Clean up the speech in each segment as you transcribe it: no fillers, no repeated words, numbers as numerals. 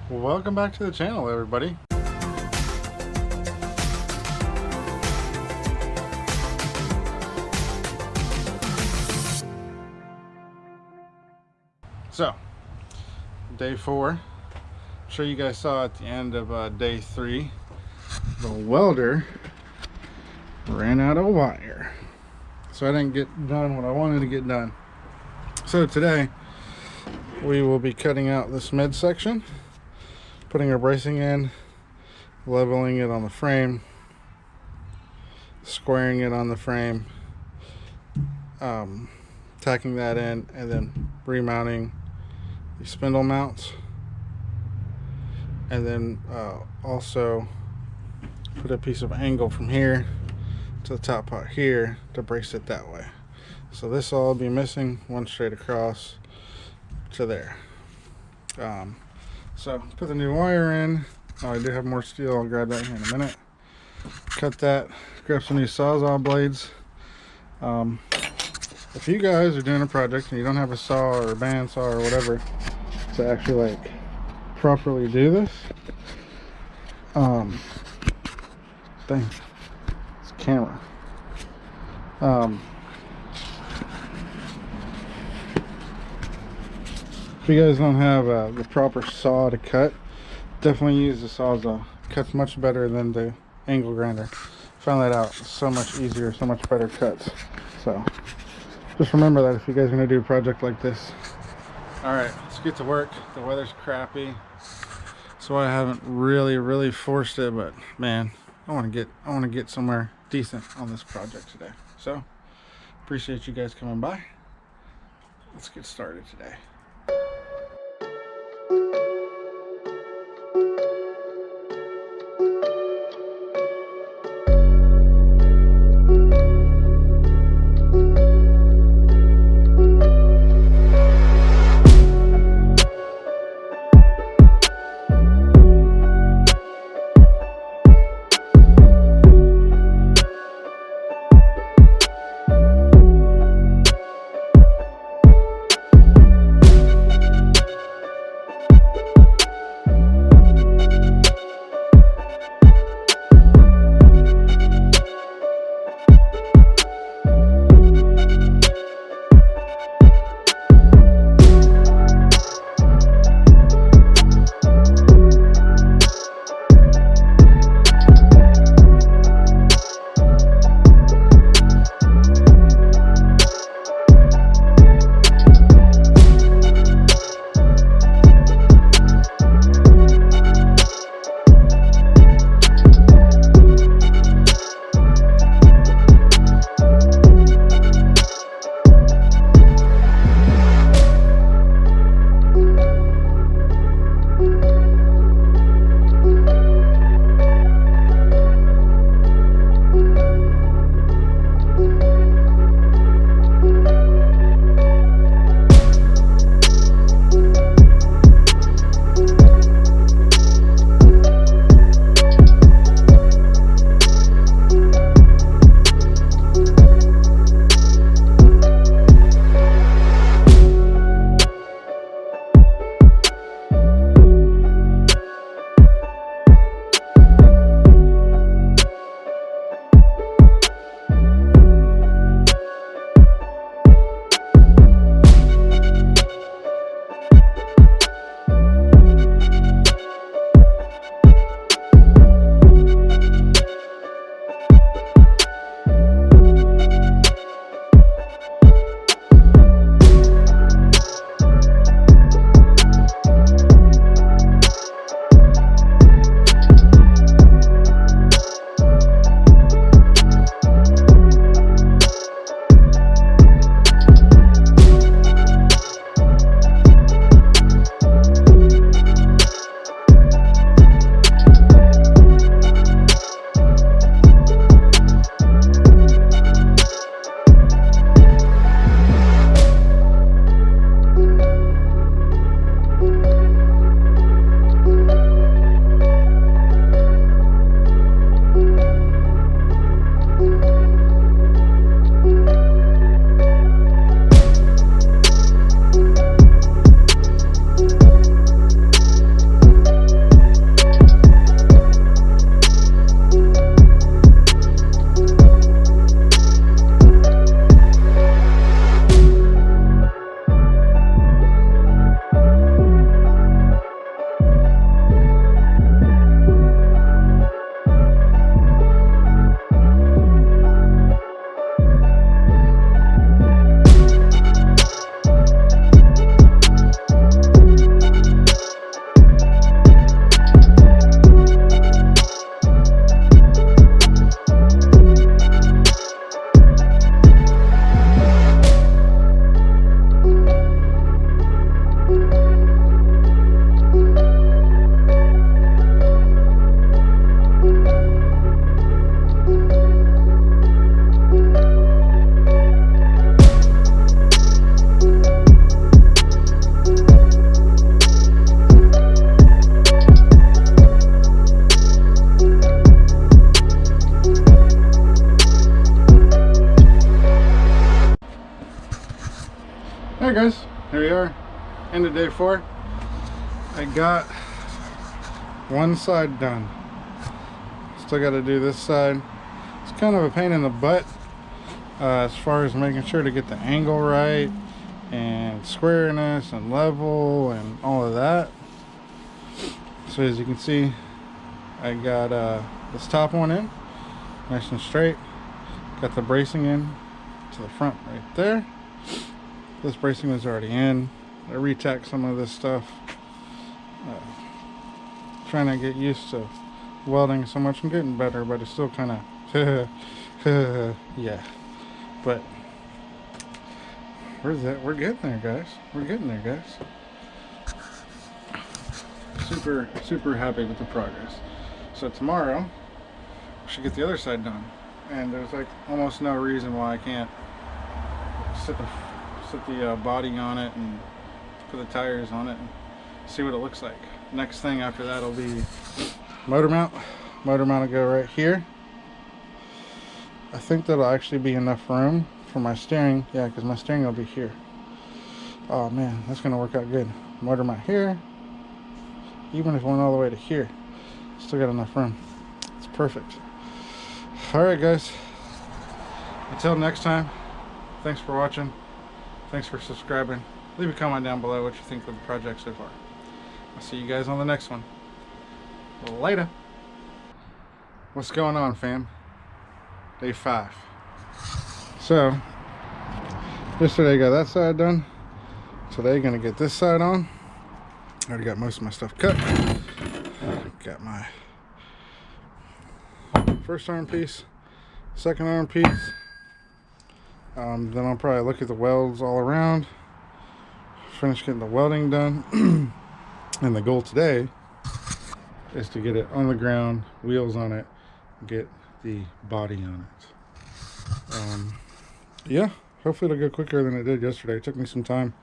Welcome back to the channel, everybody. So, day 4. I'm sure you guys saw at the end of day 3, the welder ran out of wire. So I didn't get done what I wanted to get done. So today, we will be cutting out this midsection, putting our bracing in, leveling it on the frame, squaring it on the frame, tacking that in, and then remounting the spindle mounts, and then also put a piece of angle from here to the top part here to brace it that way. So this all will be missing, one straight across to there. So put the new wire in. Oh, I do have more steel. I'll grab that here in a minute. Cut that. Grab some new Sawzall blades. If you guys are doing a project and you don't have a saw or a bandsaw or whatever to actually like properly do this, dang, it's camera. If you guys don't have the proper saw to cut, definitely use the Sawzall. Cuts much better than the angle grinder. Found that out. So much easier, so much better cuts. So just remember that if you guys are going to do a project like this. Alright, let's get to work. The weather's crappy, so I haven't really forced it, but man, I want to get somewhere decent on this project today. So appreciate you guys coming by. Let's get started today. guys, here we are, end of day 4. I got one side done. Still got to do this side. It's kind of a pain in the butt as far as making sure to get the angle right and squareness and level and all of that. So as you can see, I got this top one in nice and straight. Got the bracing in to the front right there. This bracing was already in. I retacked some of this stuff. Trying to get used to welding so much. I'm getting better, but it's still kind of yeah. But we're getting there, guys. We're getting there, guys. Super happy with the progress. So tomorrow we should get the other side done, and there's like almost no reason why I can't set the body on it and put the tires on it and see what it looks like. Next thing after that will be motor mount. Motor mount will go right here. I think that'll actually be enough room for my steering. Yeah, because my steering will be here. Oh man, that's gonna work out good. Motor mount here. Even if it went all the way to here, still got enough room. It's perfect. Alright guys, until next time, thanks for watching. Thanks for subscribing. Leave a comment down below what you think of the project so far. I'll see you guys on the next one. Later. What's going on, fam? Day 5. So yesterday I got that side done. Today gonna get this side on. I already got most of my stuff cut. Got my first arm piece, second arm piece. Then I'll probably look at the welds all around, finish getting the welding done. And the goal today is to get it on the ground, wheels on it, get the body on it. Yeah, hopefully it'll go quicker than it did yesterday. It took me some time.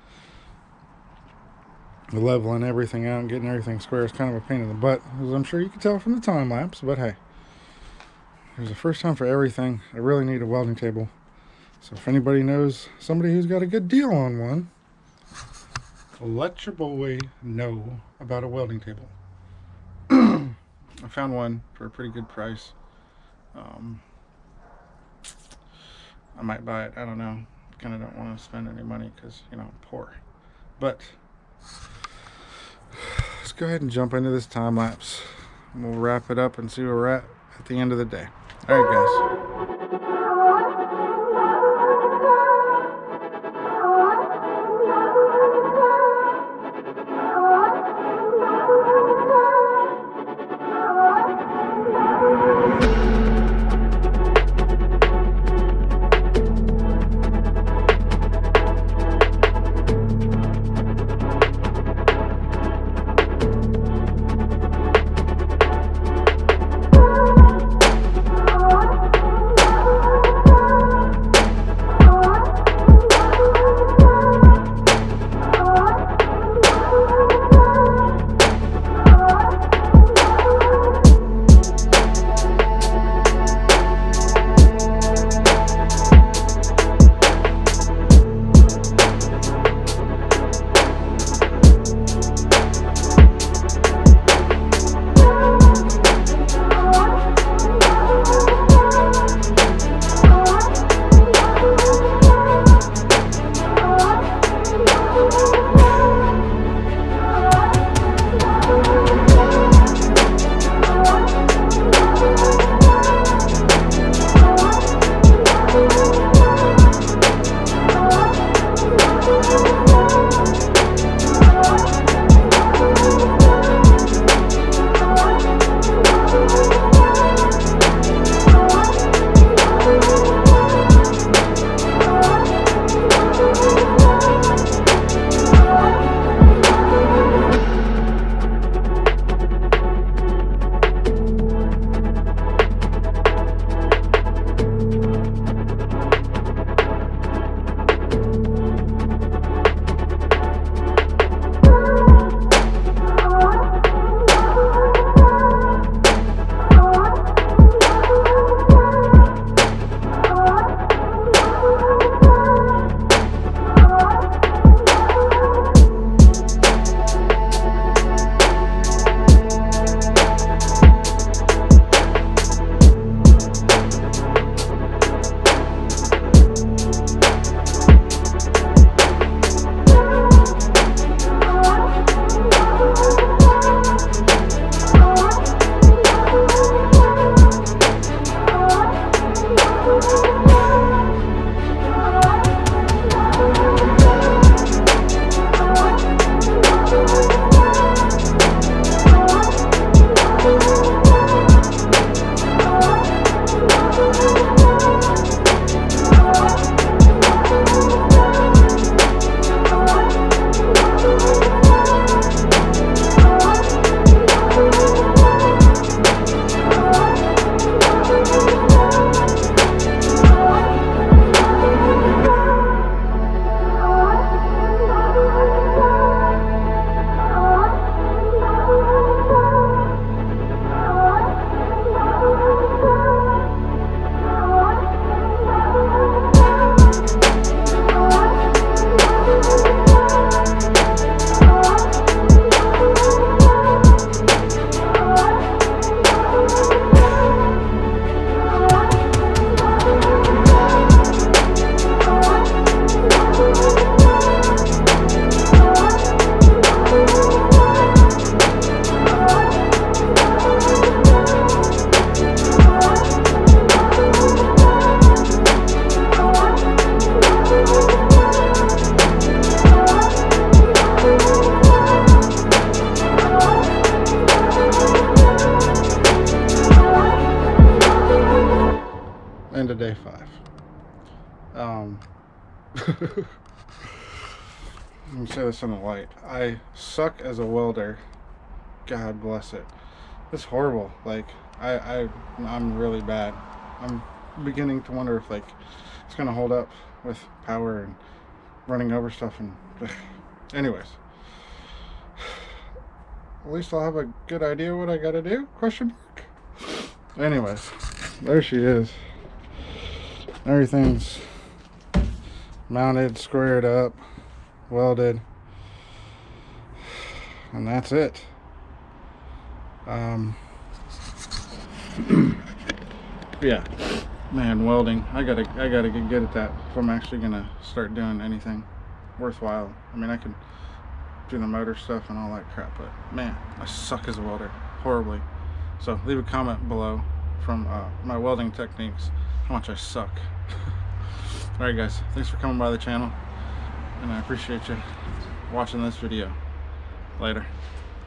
Leveling everything out and getting everything square is kind of a pain in the butt, as I'm sure you can tell from the time lapse, but hey, there's a first time for everything. I really need a welding table, so if anybody knows somebody who's got a good deal on one, let your boy know about a welding table. I found one for a pretty good price. I might buy it, I don't know. Kind of don't want to spend any money because, you know, I'm poor. But let's go ahead and jump into this time lapse. We'll wrap it up and see where we're at the end of the day. All right, guys. to day 5. Let me say this in the light. I suck as a welder. God bless it. It's horrible. Like I'm really bad. I'm beginning to wonder if like it's gonna hold up with power and running over stuff and anyways. At least I'll have a good idea what I gotta do? Question mark. Anyways, there she is. Everything's mounted, squared up, welded, and that's it. Yeah, man, welding. I gotta get good at that if I'm actually gonna start doing anything worthwhile. I mean, I can do the motor stuff and all that crap, but man, I suck as a welder horribly. So leave a comment below from my welding techniques, how much I suck. Alright guys, thanks for coming by the channel, and I appreciate you watching this video. Later.